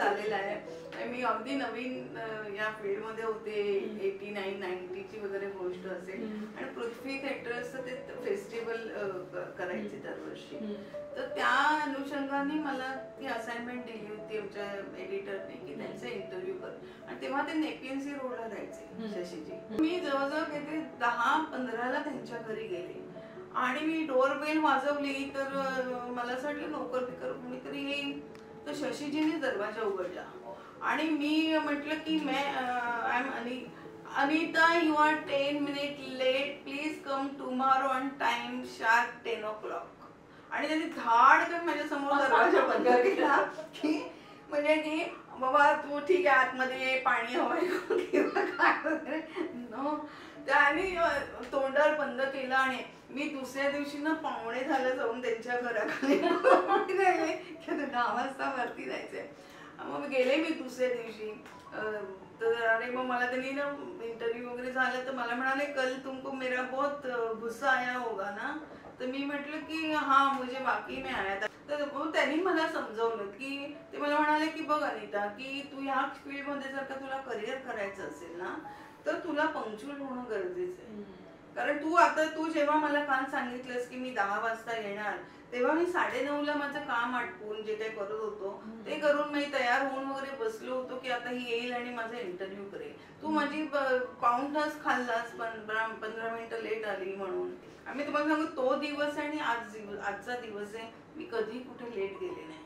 झालेला आहे. मी अगदी नवीन या फील्ड मध्ये होते, 89-90 ची वगैरे गोष्ट असेल. आणि पृथ्वी थिएटर्सचं ते फेस्टिवल करायचे दरवर्षी. तर त्या अनुषंगाने मला ती असाइनमेंट दिली होती आमच्या एडिटरने की त्यांचा इंटरव्ह्यू कर. आणि तेव्हा ते नेपियन्सी रोडला राहायचे शशीजी. मी जवळजवळ किती 10-15ला त्यांच्या घरी गेले आणि मी डोअरबेल वाजवली तर मला असं वाटलं नोकर बिकर कोणीतरी येईल. तर शशीजीने दरवाजा उघडला आणि मी म्हटलं की I am Anita, you are 10 minutes late, please come tomorrow on time sharp 10 o'clock. आणि त्यांनी धाडकन माझ्या समोर दरवाजा बंद केला की म्हणजे की बाबा तू ठीक आहे आतमध्ये पाणी हवंय किंवा काय वगैरे नो. त्याने तोंडावर बंद केलं आणि मी दुसऱ्या दिवशी ना 9:45 जाऊन त्यांच्या घराकडे 10 वाजता वरती जायचंय. मग गेले मी दुसऱ्या दिवशी. तर अरे मग मला त्यांनी ना इंटरव्ह्यू वगैरे झालं तर मला म्हणाले कल तुमको मेरा बहुत गुस्सा आया होगा ना. तर मी म्हटलं की हा मुझे बाकी में आया था. तर त्यांनी मला समजवलं की ते मला म्हणाले की बघ अनिता की तू ह्या फील्ड मध्ये जर का तुला करिअर करायचं असेल ना तर तुला पंक्च्युअल होणं गरजेचं आहे. कारण तू जेव्हा मला काल सांगितलंस की मी 10 वाजता येणार तेव्हा मी 9:30ला माझं काम आटपून जे काही करत होतो ते करून मी तयार होऊन वगैरे बसलो होतो की आता ही येईल आणि माझा इंटरव्ह्यू करेल. तू माझी पाऊण तास खाल्लास, 15 मिनिटं लेट आली म्हणून. आम्ही तुम्हाला सांगू तो दिवस आणि आजचा दिवस आहे, मी कधी कुठे लेट गेले नाही.